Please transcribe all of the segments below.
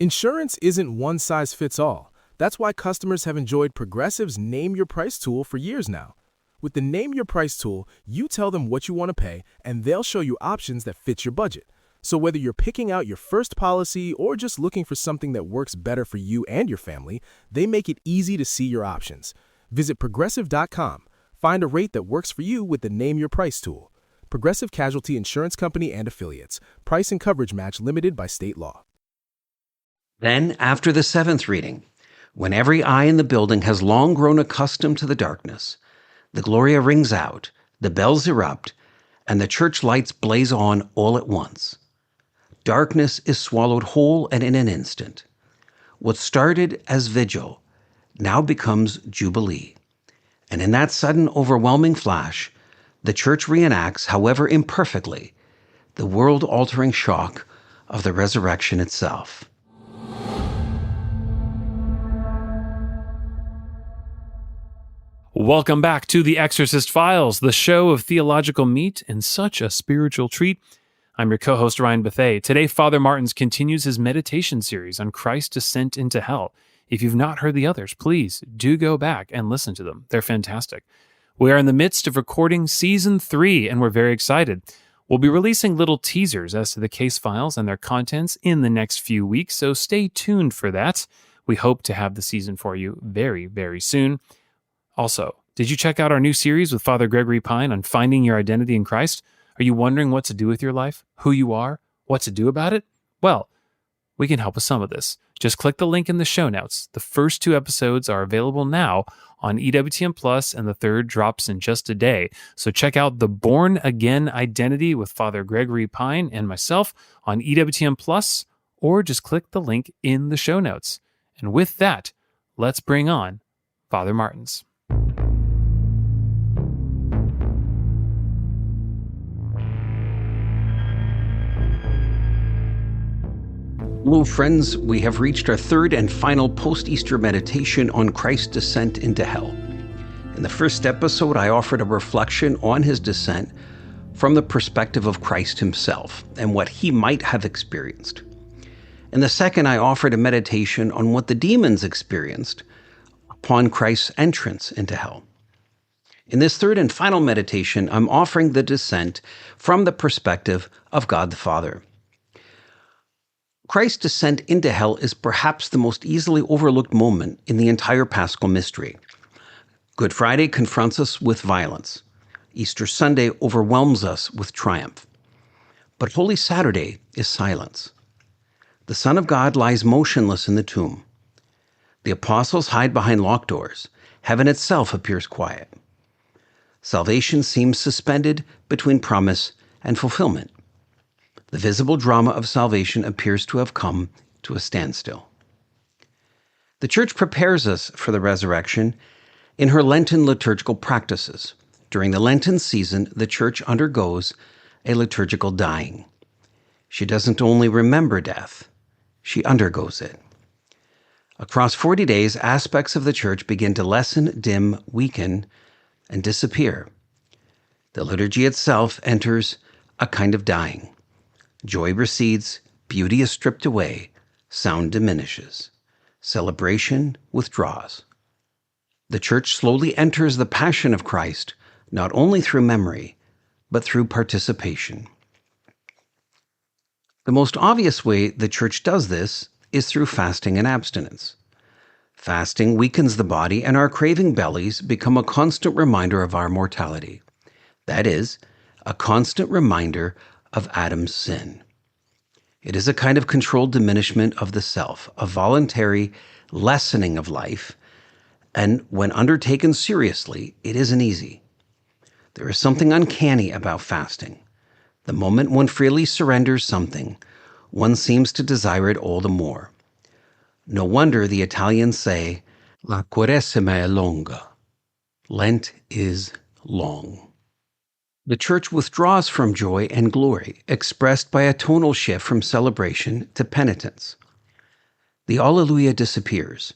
Insurance isn't one size fits all. That's why customers have enjoyed Progressive's Name Your Price tool for years now. With the Name Your Price tool, you tell them what you want to pay, and they'll show you options that fit your budget. So whether you're picking out your first policy or just looking for something that works better for you and your family, they make it easy to see your options. Visit Progressive.com. Find a rate that works for you with the Name Your Price tool. Progressive Casualty Insurance Company and Affiliates. Price and coverage match limited by state law. Then, after the seventh reading, when every eye in the building has long grown accustomed to the darkness, the Gloria rings out, the bells erupt, and the church lights blaze on all at once. Darkness is swallowed whole and in an instant. What started as vigil now becomes jubilee. And in that sudden, overwhelming flash, the church reenacts, however imperfectly, the world-altering shock of the resurrection itself. Welcome back to The Exorcist Files, the show of theological meat and such a spiritual treat. I'm your co-host, Ryan Bethea. Today, Father Martins continues his meditation series on Christ's descent into hell. If you've not heard the others, please do go back and listen to them. They're fantastic. We are in the midst of recording Season 3, and we're very excited. We'll be releasing little teasers as to the case files and their contents in the next few weeks, so stay tuned for that. We hope to have the season for you very, very soon. Also, did you check out our new series with Father Gregory Pine on finding your identity in Christ? Are you wondering what to do with your life, who you are, what to do about it? Well, we can help with some of this. Just click the link in the show notes. The first 2 episodes are available now on EWTN Plus, and the third drops in just a day. So check out The Born Again Identity with Father Gregory Pine and myself on EWTN Plus, or just click the link in the show notes. And with that, let's bring on Father Martins. Hello, friends. We have reached our third and final post-Easter meditation on Christ's descent into hell. In the first episode, I offered a reflection on his descent from the perspective of Christ himself and what he might have experienced. In the second, I offered a meditation on what the demons experienced upon Christ's entrance into hell. In this third and final meditation, I'm offering the descent from the perspective of God the Father. Christ's descent into hell is perhaps the most easily overlooked moment in the entire Paschal mystery. Good Friday confronts us with violence. Easter Sunday overwhelms us with triumph. But Holy Saturday is silence. The Son of God lies motionless in the tomb. The apostles hide behind locked doors. Heaven itself appears quiet. Salvation seems suspended between promise and fulfillment. The visible drama of salvation appears to have come to a standstill. The Church prepares us for the resurrection in her Lenten liturgical practices. During the Lenten season, the Church undergoes a liturgical dying. She doesn't only remember death, she undergoes it. Across 40 days, aspects of the Church begin to lessen, dim, weaken, and disappear. The liturgy itself enters a kind of dying. Joy recedes, beauty is stripped away, sound diminishes. Celebration withdraws. The Church slowly enters the passion of Christ, not only through memory, but through participation. The most obvious way the Church does this is through fasting and abstinence. Fasting weakens the body, and our craving bellies become a constant reminder of our mortality. That is, a constant reminder of Adam's sin. It is a kind of controlled diminishment of the self, a voluntary lessening of life, and when undertaken seriously, it isn't easy. There is something uncanny about fasting. The moment one freely surrenders something, one seems to desire it all the more. No wonder the Italians say, La Quaresima è lunga. Lent is long. The Church withdraws from joy and glory, expressed by a tonal shift from celebration to penitence. The Alleluia disappears,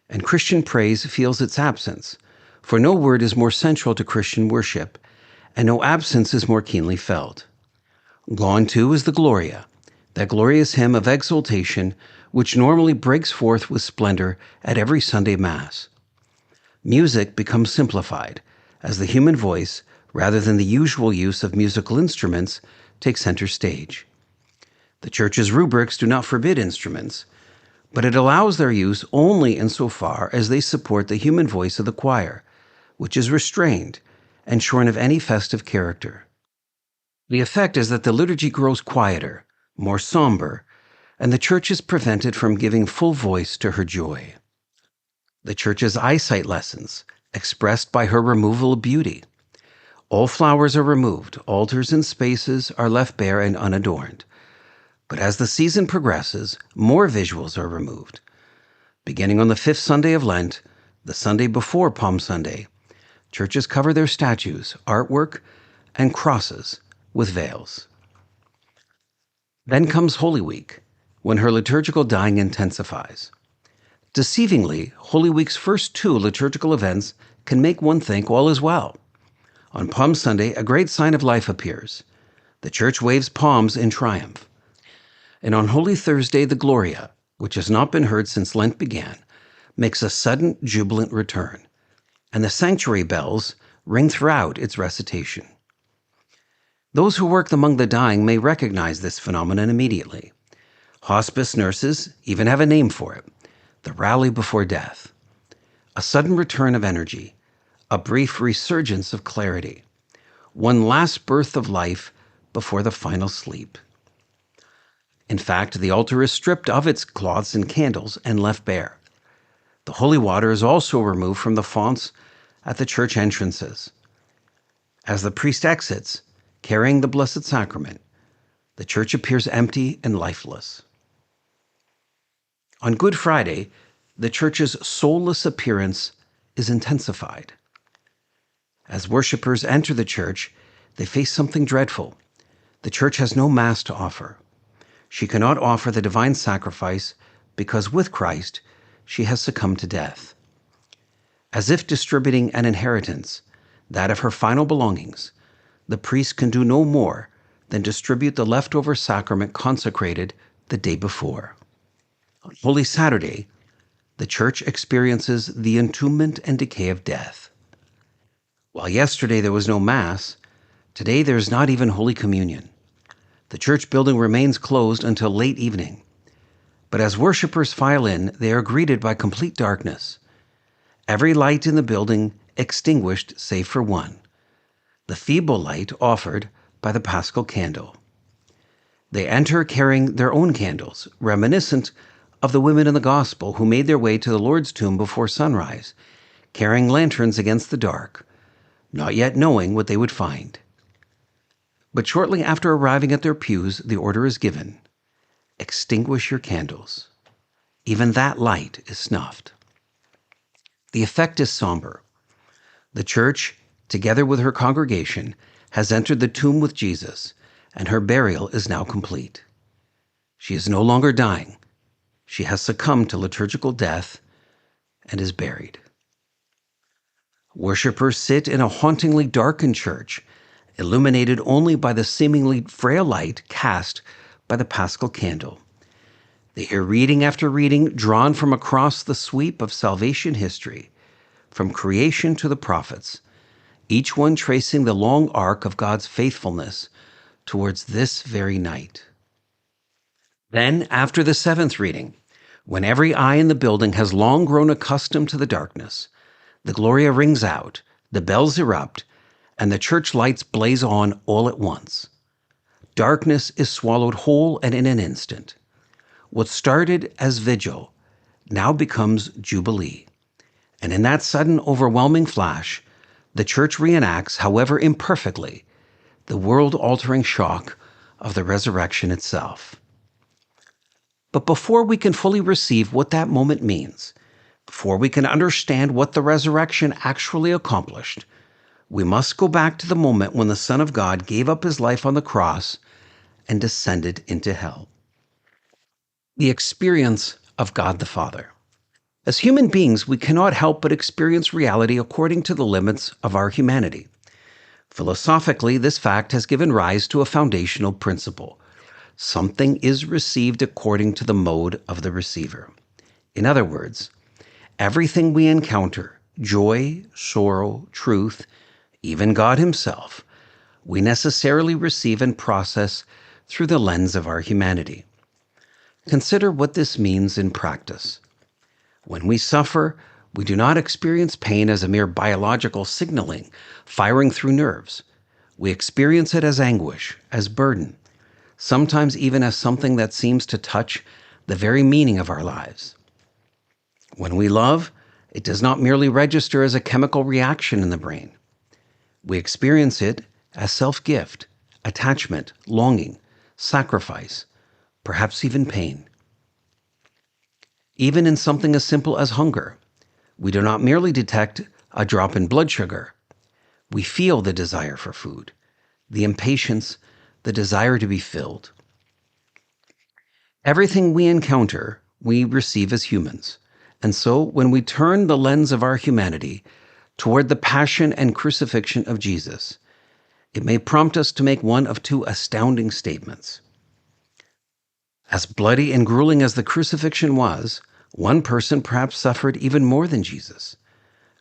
and Christian praise feels its absence, for no word is more central to Christian worship, and no absence is more keenly felt. Gone, too, is the Gloria, that glorious hymn of exultation which normally breaks forth with splendor at every Sunday Mass. Music becomes simplified, as the human voice, rather than the usual use of musical instruments, takes center stage. The Church's rubrics do not forbid instruments, but it allows their use only insofar as they support the human voice of the choir, which is restrained and shorn of any festive character. The effect is that the liturgy grows quieter, more somber, and the Church is prevented from giving full voice to her joy. The Church's eyesight lessens, expressed by her removal of beauty. All flowers are removed, altars and spaces are left bare and unadorned. But as the season progresses, more visuals are removed. Beginning on the 5th Sunday of Lent, the Sunday before Palm Sunday, churches cover their statues, artwork, and crosses with veils. Then comes Holy Week, when her liturgical dying intensifies. Deceivingly, Holy Week's first 2 liturgical events can make one think all is well. On Palm Sunday, a great sign of life appears. The Church waves palms in triumph. And on Holy Thursday, the Gloria, which has not been heard since Lent began, makes a sudden, jubilant return, and the sanctuary bells ring throughout its recitation. Those who work among the dying may recognize this phenomenon immediately. Hospice nurses even have a name for it: the rally before death. A sudden return of energy, a brief resurgence of clarity, one last birth of life before the final sleep. In fact, the altar is stripped of its cloths and candles and left bare. The holy water is also removed from the fonts at the church entrances. As the priest exits, carrying the Blessed Sacrament, the church appears empty and lifeless. On Good Friday, the church's soulless appearance is intensified. As worshipers enter the church, they face something dreadful. The church has no Mass to offer. She cannot offer the divine sacrifice because with Christ, she has succumbed to death. As if distributing an inheritance, that of her final belongings, the priest can do no more than distribute the leftover sacrament consecrated the day before. On Holy Saturday, the Church experiences the entombment and decay of death. While yesterday there was no Mass, today there is not even Holy Communion. The church building remains closed until late evening. But as worshipers file in, they are greeted by complete darkness. Every light in the building extinguished save for one, the feeble light offered by the Paschal candle. They enter carrying their own candles, reminiscent of the women in the Gospel who made their way to the Lord's tomb before sunrise, carrying lanterns against the dark, not yet knowing what they would find. But shortly after arriving at their pews, the order is given: extinguish your candles. Even that light is snuffed. The effect is somber. The church, together with her congregation, has entered the tomb with Jesus, and her burial is now complete. She is no longer dying. She has succumbed to liturgical death and is buried. Worshippers sit in a hauntingly darkened church, illuminated only by the seemingly frail light cast by the Paschal candle. They hear reading after reading drawn from across the sweep of salvation history, from creation to the prophets, each one tracing the long arc of God's faithfulness towards this very night. Then, after the 7th reading, when every eye in the building has long grown accustomed to the darkness, the Gloria rings out, the bells erupt, and the church lights blaze on all at once. Darkness is swallowed whole and in an instant. What started as vigil now becomes jubilee. And in that sudden, overwhelming flash, the church reenacts, however imperfectly, the world-altering shock of the resurrection itself. But before we can fully receive what that moment means, before we can understand what the resurrection actually accomplished, we must go back to the moment when the Son of God gave up his life on the cross and descended into hell. The experience of God the Father. As human beings, we cannot help but experience reality according to the limits of our humanity. Philosophically, this fact has given rise to a foundational principle. something is received according to the mode of the receiver. In other words, everything we encounter, joy, sorrow, truth, even God Himself, we necessarily receive and process through the lens of our humanity. Consider what this means in practice. When we suffer, we do not experience pain as a mere biological signaling firing through nerves. We experience it as anguish, as burden, sometimes even as something that seems to touch the very meaning of our lives. When we love, it does not merely register as a chemical reaction in the brain. We experience it as self-gift, attachment, longing, sacrifice, perhaps even pain. Even in something as simple as hunger, we do not merely detect a drop in blood sugar. We feel the desire for food, the impatience, the desire to be filled. Everything we encounter, we receive as humans. And so, when we turn the lens of our humanity toward the passion and crucifixion of Jesus, it may prompt us to make one of two astounding statements. As bloody and grueling as the crucifixion was, one person perhaps suffered even more than Jesus.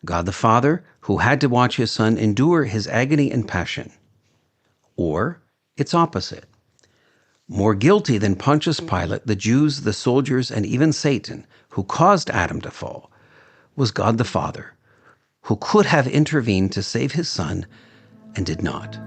God the Father, who had to watch His Son endure His agony and passion. Or its opposite. More guilty than Pontius Pilate, the Jews, the soldiers, and even Satan, who caused Adam to fall, was God the Father, who could have intervened to save His Son and did not.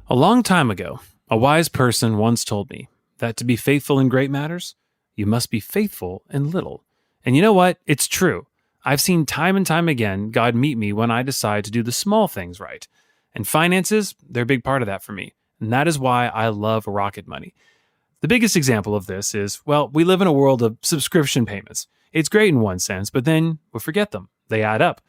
A long time ago, a wise person once told me that to be faithful in great matters, you must be faithful in little. And you know what? It's true. I've seen time and time again God meet me when I decide to do the small things right. And finances, they're a big part of that for me. And that is why I love Rocket Money. The biggest example of this is, well, we live in a world of subscription payments. It's great in one sense, but then we forget them. They add up.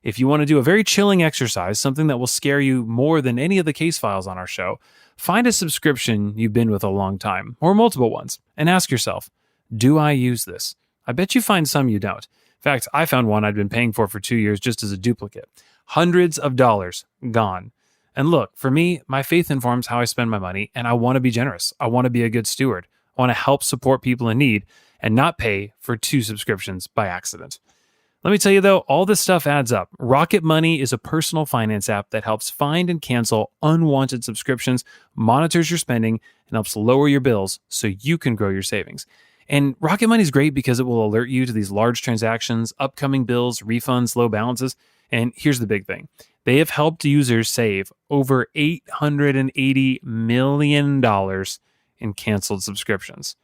If you want to do a very chilling exercise, something that will scare you more than any of the case files on our show, find a subscription you've been with a long time, or multiple ones, and ask yourself, do I use this? I bet you find some you don't. In fact, I found one I'd been paying for 2 years just as a duplicate. Hundreds of dollars gone. And look, for me, my faith informs how I spend my money, and I want to be generous. I want to be a good steward. I want to help support people in need and not pay for 2 subscriptions by accident. Let me tell you though, all this stuff adds up. Rocket Money is a personal finance app that helps find and cancel unwanted subscriptions, monitors your spending, and helps lower your bills so you can grow your savings. And Rocket Money is great because it will alert you to these large transactions, upcoming bills, refunds, low balances. And here's the big thing. They have helped users save over $880 million in canceled subscriptions.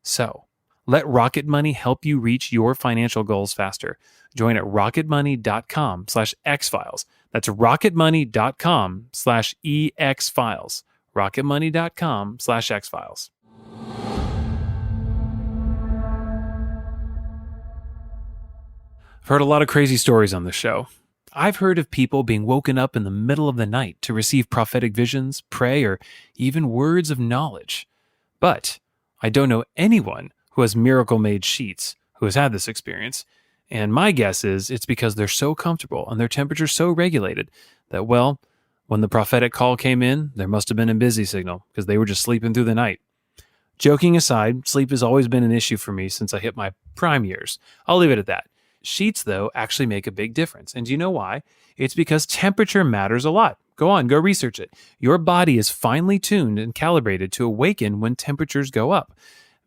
So, let Rocket Money help you reach your financial goals faster. Join at rocketmoney.com/xfiles. That's rocketmoney.com/exfiles. rocketmoney.com/xfiles. I've heard a lot of crazy stories on this show. I've heard of people being woken up in the middle of the night to receive prophetic visions, pray, or even words of knowledge. But I don't know anyone who has miracle-made sheets who has had this experience. And my guess is it's because they're so comfortable and their temperature so regulated that, well, when the prophetic call came in, there must have been a busy signal because they were just sleeping through the night. Joking aside, sleep has always been an issue for me since I hit my prime years. I'll leave it at that. Sheets, though, actually make a big difference. And do you know why? It's because temperature matters a lot. Go research it. Your body is finely tuned and calibrated to awaken when temperatures go up.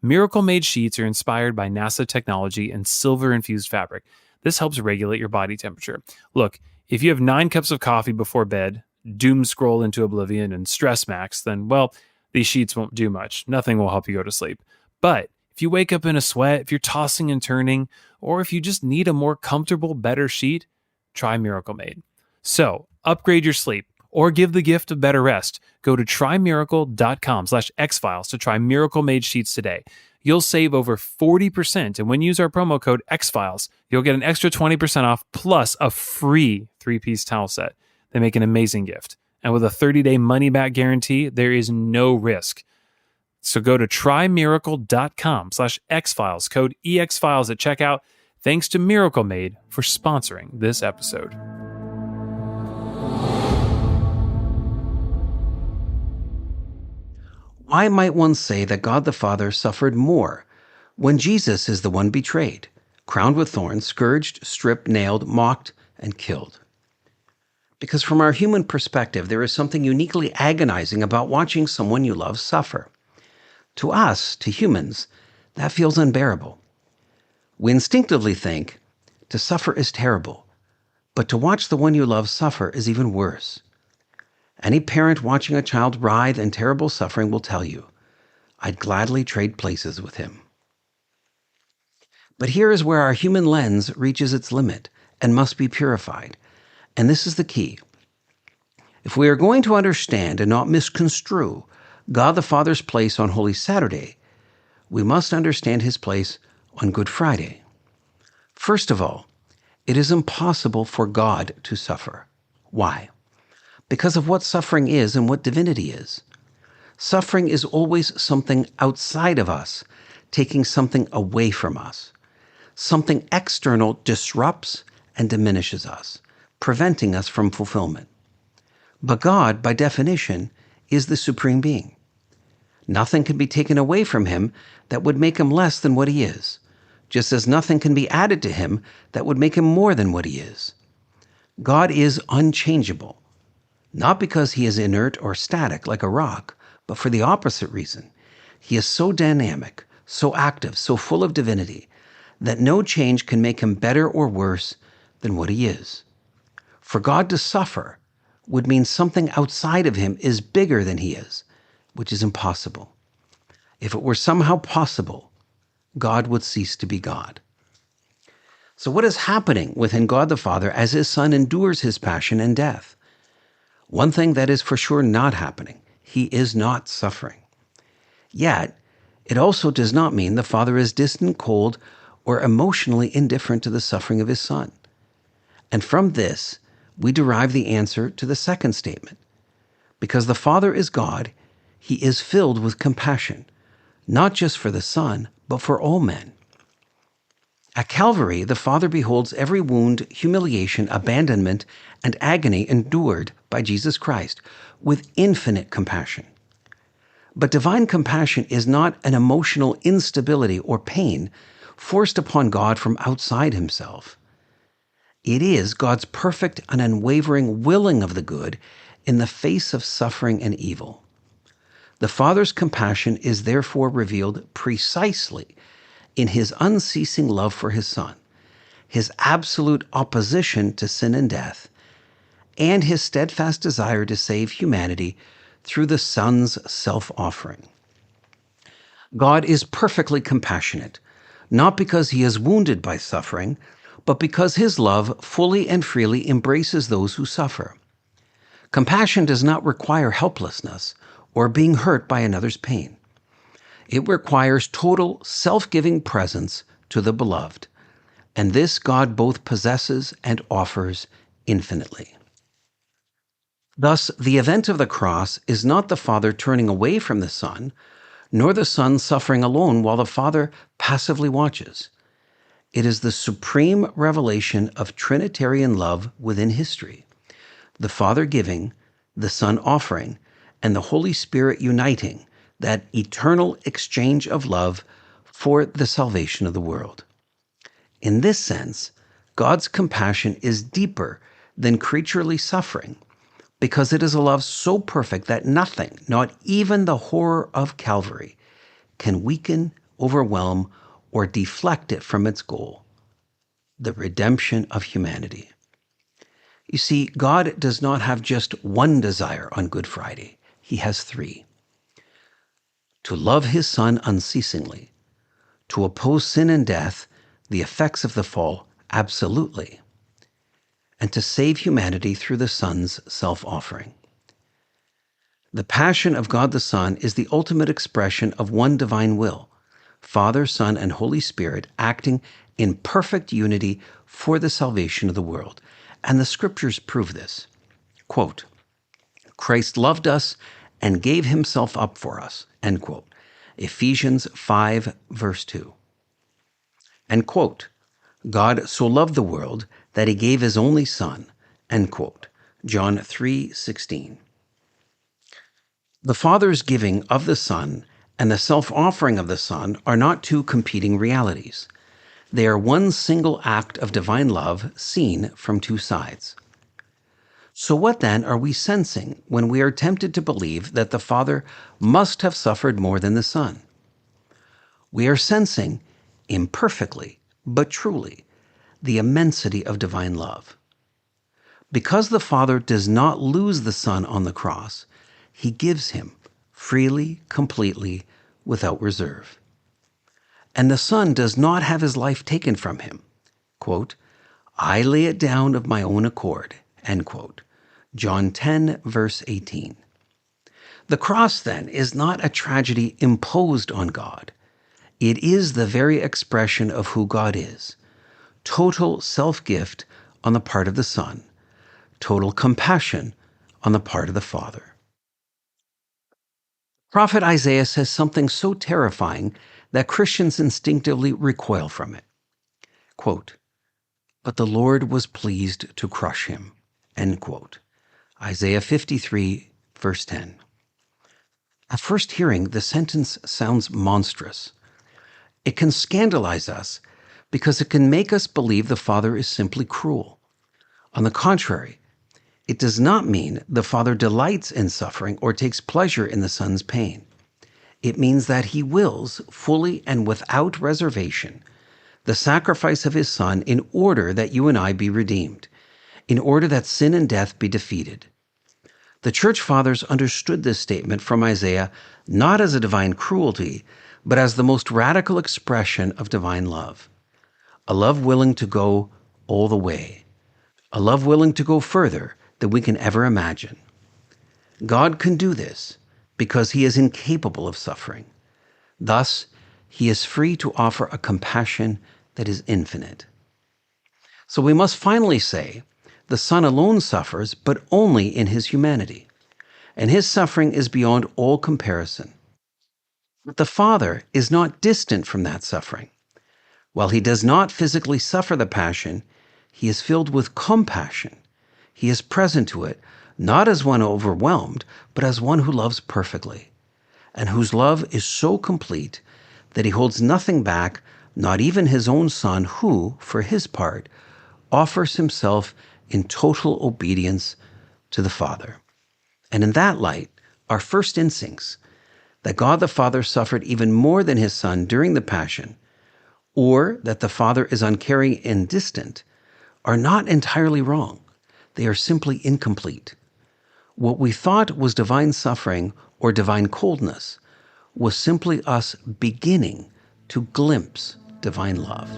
Miracle-made sheets are inspired by NASA technology and silver-infused fabric. This helps regulate your body temperature. Look, if you have 9 cups of coffee before bed, doom scroll into oblivion, and stress max, then, well, these sheets won't do much. Nothing will help you go to sleep. But if you wake up in a sweat, if you're tossing and turning, or if you just need a more comfortable, better sheet, try Miracle Made. So, upgrade your sleep or give the gift of better rest. Go to trymiracle.com/xfiles to try Miracle Made sheets today. You'll save over 40%, and when you use our promo code XFiles, you'll get an extra 20% off plus a free 3-piece towel set. They make an amazing gift. And with a 30-day money-back guarantee, there is no risk. So go to trymiracle.com/xfiles, code EXFiles at checkout. Thanks to Miracle Made for sponsoring this episode. Why might one say that God the Father suffered more when Jesus is the one betrayed, crowned with thorns, scourged, stripped, nailed, mocked, and killed? Because from our human perspective, there is something uniquely agonizing about watching someone you love suffer. To us, to humans, that feels unbearable. We instinctively think, to suffer is terrible, but to watch the one you love suffer is even worse. Any parent watching a child writhe in terrible suffering will tell you, I'd gladly trade places with him. But here is where our human lens reaches its limit and must be purified. And this is the key. If we are going to understand and not misconstrue God the Father's place on Holy Saturday, we must understand his place on Good Friday. First of all, it is impossible for God to suffer. Why? Because of what suffering is and what divinity is. Suffering is always something outside of us, taking something away from us. Something external disrupts and diminishes us, preventing us from fulfillment. But God, by definition, is the supreme being. Nothing can be taken away from him that would make him less than what he is, just as nothing can be added to him that would make him more than what he is. God is unchangeable, not because he is inert or static like a rock, but for the opposite reason. He is so dynamic, so active, so full of divinity, that no change can make him better or worse than what he is. For God to suffer would mean something outside of him is bigger than he is, which is impossible. If it were somehow possible, God would cease to be God. So what is happening within God the Father as his Son endures his passion and death? One thing that is for sure not happening. He is not suffering. Yet, it also does not mean the Father is distant, cold, or emotionally indifferent to the suffering of his Son. And from this, we derive the answer to the second statement. Because the Father is God, he is filled with compassion, not just for the Son, but for all men. At Calvary, the Father beholds every wound, humiliation, abandonment, and agony endured by Jesus Christ with infinite compassion. But divine compassion is not an emotional instability or pain forced upon God from outside himself. It is God's perfect and unwavering willing of the good in the face of suffering and evil. The Father's compassion is therefore revealed precisely in his unceasing love for his Son, his absolute opposition to sin and death, and his steadfast desire to save humanity through the Son's self-offering. God is perfectly compassionate, not because he is wounded by suffering, but because his love fully and freely embraces those who suffer. Compassion does not require helplessness or being hurt by another's pain. It requires total self-giving presence to the beloved, and this God both possesses and offers infinitely. Thus, the event of the cross is not the Father turning away from the Son, nor the Son suffering alone while the Father passively watches. It is the supreme revelation of Trinitarian love within history, the Father giving, the Son offering, and the Holy Spirit uniting, that eternal exchange of love for the salvation of the world. In this sense, God's compassion is deeper than creaturely suffering, because it is a love so perfect that nothing, not even the horror of Calvary, can weaken, overwhelm, or deflect it from its goal, the redemption of humanity. You see, God does not have just one desire on Good Friday. He has three. To love his Son unceasingly, to oppose sin and death, the effects of the fall, absolutely, and to save humanity through the Son's self-offering. The passion of God the Son is the ultimate expression of one divine will, Father, Son, and Holy Spirit acting in perfect unity for the salvation of the world. And the scriptures prove this. Quote, Christ loved us and gave himself up for us, end quote. Ephesians 5, verse 2. And quote, God so loved the world that he gave his only Son, end quote. John 3:16. The Father's giving of the Son and the self-offering of the Son are not two competing realities. They are one single act of divine love seen from two sides. So what then are we sensing when we are tempted to believe that the Father must have suffered more than the Son? We are sensing, imperfectly, but truly, the immensity of divine love. Because the Father does not lose the Son on the cross, he gives him freely, completely, without reserve. And the Son does not have his life taken from him. Quote, I lay it down of my own accord. End quote. John 10, verse 18. The cross, then, is not a tragedy imposed on God. It is the very expression of who God is. Total self-gift on the part of the Son. Total compassion on the part of the Father. Prophet Isaiah says something so terrifying that Christians instinctively recoil from it. Quote, but the Lord was pleased to crush him. End quote. Isaiah 53, verse 10. At first hearing, the sentence sounds monstrous. It can scandalize us because it can make us believe the Father is simply cruel. On the contrary, it does not mean the Father delights in suffering or takes pleasure in the Son's pain. It means that he wills, fully and without reservation, the sacrifice of his Son in order that you and I be redeemed, in order that sin and death be defeated. The Church Fathers understood this statement from Isaiah not as a divine cruelty, but as the most radical expression of divine love. A love willing to go all the way. A love willing to go further than we can ever imagine. God can do this because he is incapable of suffering. Thus, he is free to offer a compassion that is infinite. So we must finally say, the Son alone suffers, but only in his humanity. And his suffering is beyond all comparison. But the Father is not distant from that suffering. While he does not physically suffer the passion, he is filled with compassion. He is present to it, not as one overwhelmed, but as one who loves perfectly, and whose love is so complete that he holds nothing back, not even his own Son, who, for his part, offers himself in total obedience to the Father. And in that light, our first instincts, that God the Father suffered even more than his Son during the Passion, or that the Father is uncaring and distant, are not entirely wrong. They are simply incomplete. What we thought was divine suffering or divine coldness was simply us beginning to glimpse divine love.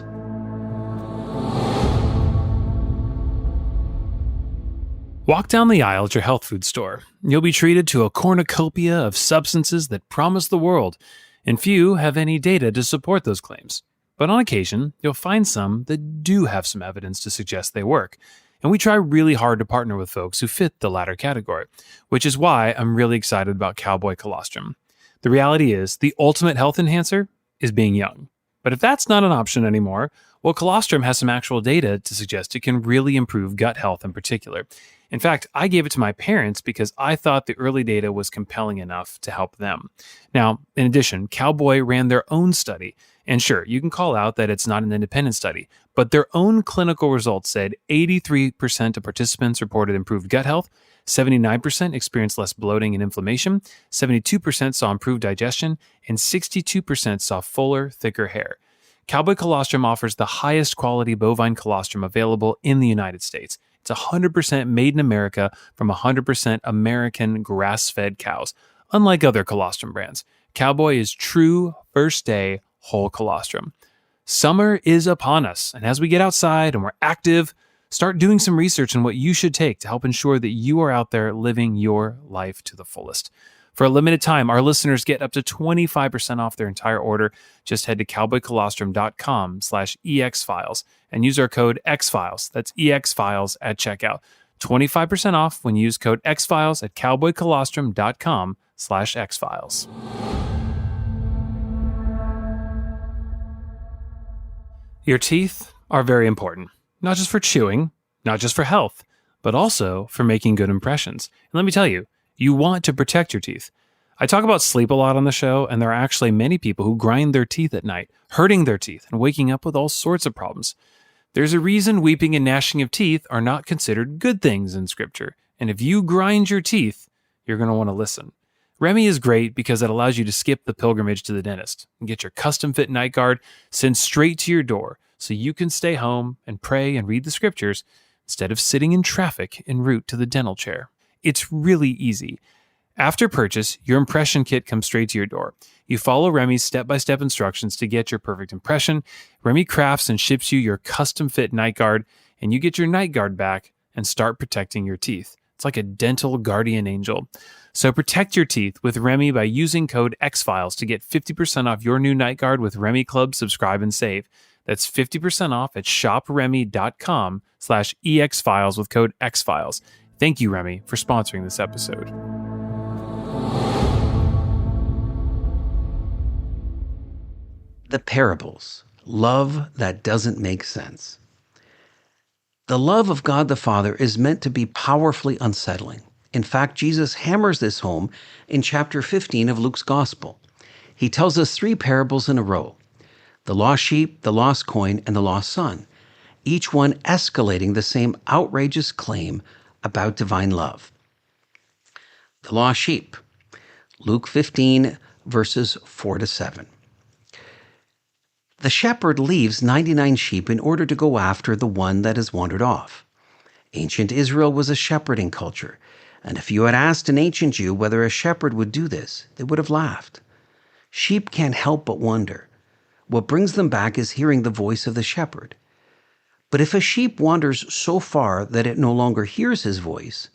Walk down the aisle at your health food store. You'll be treated to a cornucopia of substances that promise the world, and few have any data to support those claims. But on occasion, you'll find some that do have some evidence to suggest they work. And we try really hard to partner with folks who fit the latter category, which is why I'm really excited about Cowboy Colostrum. The reality is, the ultimate health enhancer is being young. But if that's not an option anymore, well, colostrum has some actual data to suggest it can really improve gut health in particular. In fact, I gave it to my parents because I thought the early data was compelling enough to help them. Now, in addition, Cowboy ran their own study. And sure, you can call out that it's not an independent study, but their own clinical results said 83% of participants reported improved gut health, 79% experienced less bloating and inflammation, 72% saw improved digestion, and 62% saw fuller, thicker hair. Cowboy Colostrum offers the highest quality bovine colostrum available in the United States. It's 100% made in America from 100% American grass-fed cows. Unlike other colostrum brands, Cowboy is true first-day whole colostrum. Summer is upon us, and as we get outside and we're active, start doing some research on what you should take to help ensure that you are out there living your life to the fullest. For a limited time, our listeners get up to 25% off their entire order. Just head to cowboycolostrum.com/exfiles and use our code XFiles. That's EXFiles at checkout. 25% off when you use code XFiles at cowboycolostrum.com/XFiles. Your teeth are very important, not just for chewing, not just for health, but also for making good impressions. And let me tell you, you want to protect your teeth. I talk about sleep a lot on the show, and there are actually many people who grind their teeth at night, hurting their teeth and waking up with all sorts of problems. There's a reason weeping and gnashing of teeth are not considered good things in Scripture, and if you grind your teeth, you're going to want to listen. Remy is great because it allows you to skip the pilgrimage to the dentist and get your custom-fit night guard sent straight to your door so you can stay home and pray and read the Scriptures instead of sitting in traffic en route to the dental chair. It's really easy. After purchase, your impression kit comes straight to your door. You follow Remy's step-by-step instructions to get your perfect impression. Remy crafts and ships you your custom-fit night guard, and you get your night guard back and start protecting your teeth. It's like a dental guardian angel. So protect your teeth with Remy by using code XFiles to get 50% off your new night guard with Remy Club Subscribe and Save. That's 50% off at shopremy.com/EXFiles with code XFiles. Thank you, Remy, for sponsoring this episode. The parables, love that doesn't make sense. The love of God the Father is meant to be powerfully unsettling. In fact, Jesus hammers this home in chapter 15 of Luke's Gospel. He tells us 3 parables in a row: the lost sheep, the lost coin, and the lost son, each one escalating the same outrageous claim about divine love. The lost sheep, Luke 15, verses 4-7. The shepherd leaves 99 sheep in order to go after the one that has wandered off. Ancient Israel was a shepherding culture, and if you had asked an ancient Jew whether a shepherd would do this, they would have laughed. Sheep can't help but wander. What brings them back is hearing the voice of the shepherd. But if a sheep wanders so far that it no longer hears his voice,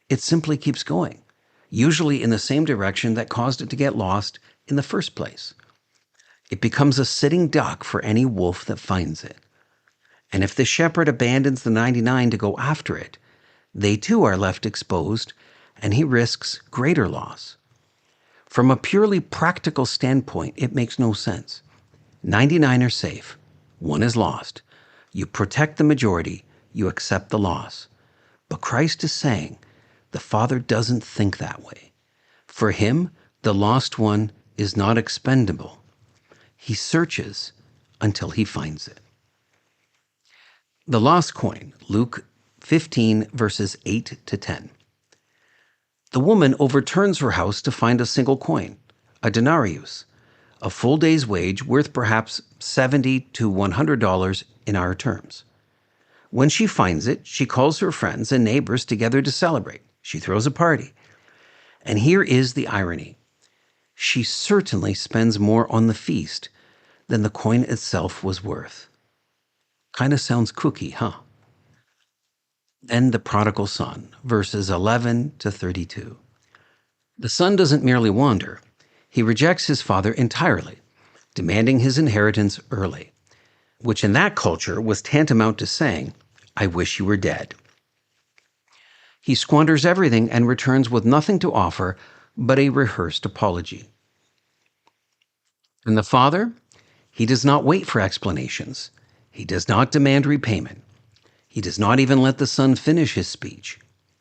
it simply keeps going, usually in the same direction that caused it to get lost in the first place. It becomes a sitting duck for any wolf that finds it. And if the shepherd abandons the 99 to go after it, they too are left exposed, and he risks greater loss. From a purely practical standpoint, it makes no sense. 99 are safe. 1 is lost. You protect the majority. You accept the loss. But Christ is saying the Father doesn't think that way. For him, the lost one is not expendable. He searches until he finds it. The lost coin, Luke 15, verses 8-10. The woman overturns her house to find a single coin, a denarius, a full day's wage worth perhaps $70 to $100 in our terms. When she finds it, she calls her friends and neighbors together to celebrate. She throws a party. And here is the irony. She certainly spends more on the feast than the coin itself was worth. Kind of sounds kooky, huh? Then the prodigal son, verses 11-32. The son doesn't merely wander. He rejects his father entirely, demanding his inheritance early, which in that culture was tantamount to saying, "I wish you were dead." He squanders everything and returns with nothing to offer but a rehearsed apology. And the father? He does not wait for explanations. He does not demand repayment. He does not even let the son finish his speech.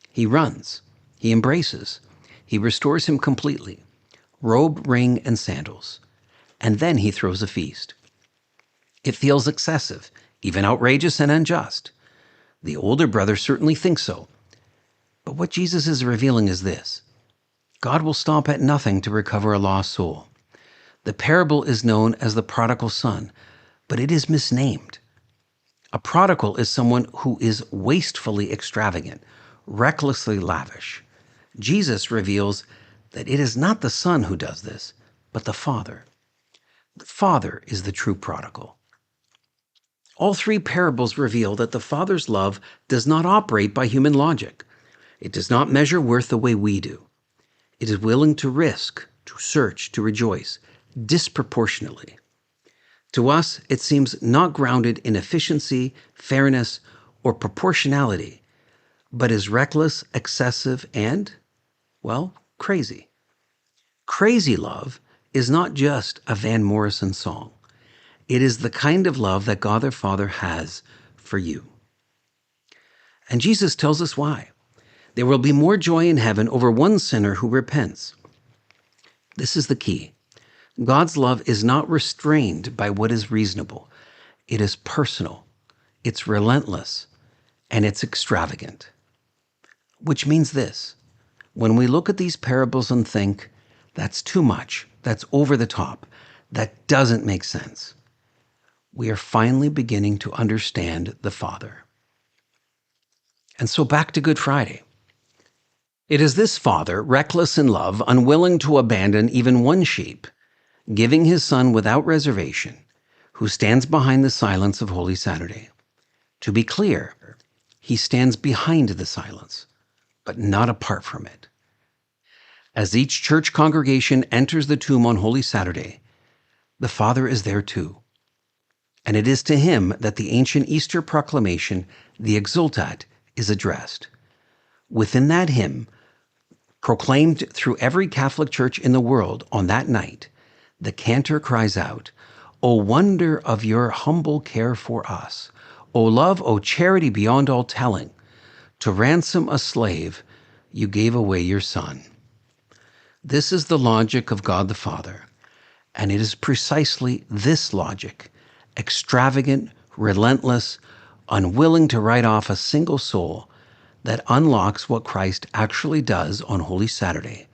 He runs. He embraces. He restores him completely. Robe, ring, and sandals. And then he throws a feast. It feels excessive, even outrageous and unjust. The older brother certainly thinks so. But what Jesus is revealing is this: God will stop at nothing to recover a lost soul. The parable is known as the prodigal son, but it is misnamed. A prodigal is someone who is wastefully extravagant, recklessly lavish. Jesus reveals that it is not the son who does this, but the father. The father is the true prodigal. All 3 parables reveal that the Father's love does not operate by human logic. It does not measure worth the way we do. It is willing to risk, to search, to rejoice, disproportionately. To us, it seems not grounded in efficiency, fairness, or proportionality, but is reckless, excessive, and, well, crazy. Crazy love is not just a Van Morrison song. It is the kind of love that God the Father has for you. And Jesus tells us why. There will be more joy in heaven over one sinner who repents. This is the key. God's love is not restrained by what is reasonable. It is personal, it's relentless, and it's extravagant. Which means this: when we look at these parables and think, that's too much, that's over the top, that doesn't make sense, we are finally beginning to understand the Father. And so back to Good Friday. It is this Father, reckless in love, unwilling to abandon even one sheep, giving his Son without reservation, who stands behind the silence of Holy Saturday. To be clear, he stands behind the silence, but not apart from it. As each church congregation enters the tomb on Holy Saturday, the Father is there too. And it is to him that the ancient Easter proclamation, the Exultat, is addressed. Within that hymn, proclaimed through every Catholic church in the world on that night, the cantor cries out, "O wonder of your humble care for us! O love, O charity beyond all telling! To ransom a slave, you gave away your Son." This is the logic of God the Father, and it is precisely this logic, extravagant, relentless, unwilling to write off a single soul, that unlocks what Christ actually does on Holy Saturday,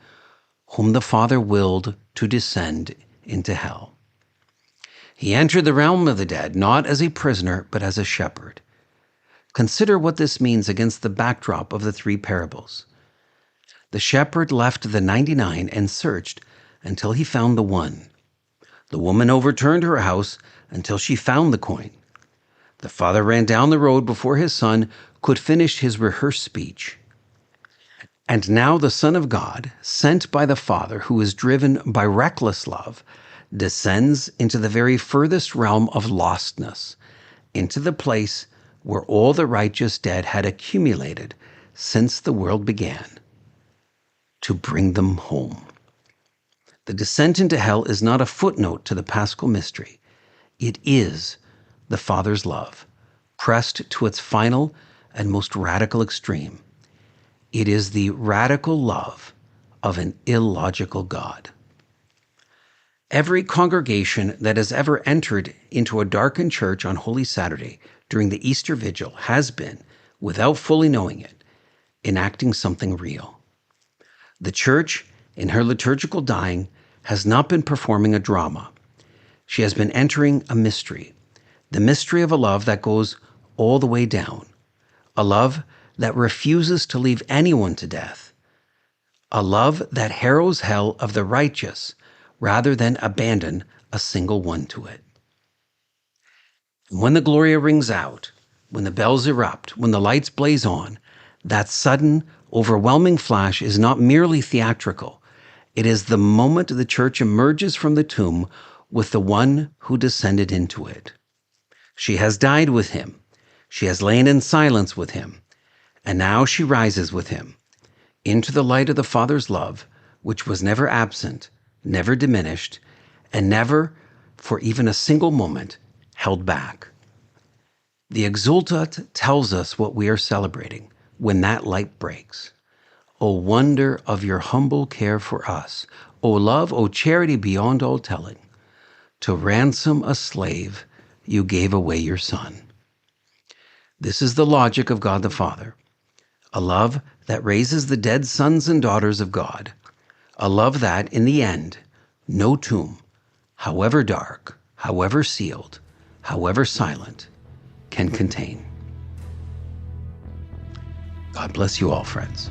whom the Father willed to descend into hell. He entered the realm of the dead not as a prisoner, but as a shepherd. Consider what this means against the backdrop of the three parables. The shepherd left the 99 and searched until he found the one. The woman overturned her house until she found the coin. The father ran down the road before his son could finish his rehearsed speech. And now the Son of God, sent by the Father, who is driven by reckless love, descends into the very furthest realm of lostness, into the place where all the righteous dead had accumulated since the world began, to bring them home. The descent into hell is not a footnote to the Paschal mystery. It is the Father's love, pressed to its final and most radical extreme. It is the radical love of an illogical God. Every congregation that has ever entered into a darkened church on Holy Saturday during the Easter Vigil has been, without fully knowing it, enacting something real. The Church, in her liturgical dying, has not been performing a drama. She has been entering a mystery, the mystery of a love that goes all the way down, a love that refuses to leave anyone to death, a love that harrows hell of the righteous rather than abandon a single one to it. And when the Gloria rings out, when the bells erupt, when the lights blaze on, that sudden, overwhelming flash is not merely theatrical. It is the moment the Church emerges from the tomb with the one who descended into it. She has died with him. She has lain in silence with him. And now she rises with him into the light of the Father's love, which was never absent, never diminished, and never, for even a single moment, held back. The Exultat tells us what we are celebrating when that light breaks. O wonder of your humble care for us! O love, O charity beyond all telling! To ransom a slave, you gave away your Son. This is the logic of God the Father, a love that raises the dead sons and daughters of God, a love that, in the end, no tomb, however dark, however sealed, however silent, can contain. God bless you all, friends.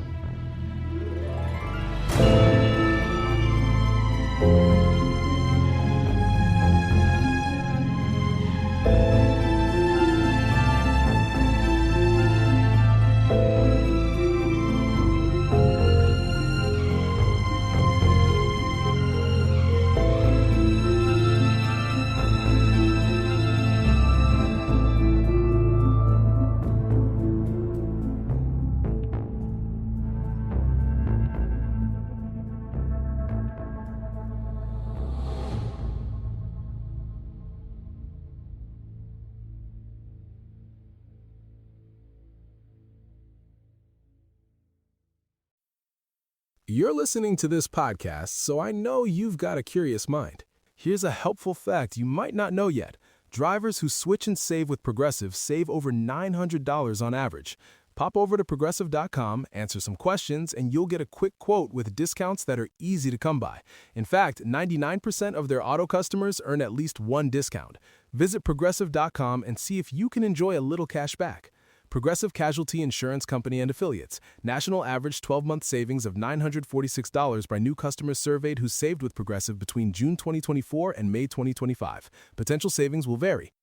You're listening to this podcast, so I know you've got a curious mind. Here's a helpful fact you might not know yet. Drivers who switch and save with Progressive save over $900 on average. Pop over to Progressive.com, answer some questions, and you'll get a quick quote with discounts that are easy to come by. In fact, 99% of their auto customers earn at least one discount. Visit Progressive.com and see if you can enjoy a little cash back. Progressive Casualty Insurance Company and Affiliates. National average 12-month savings of $946 by new customers surveyed who saved with Progressive between June 2024 and May 2025. Potential savings will vary.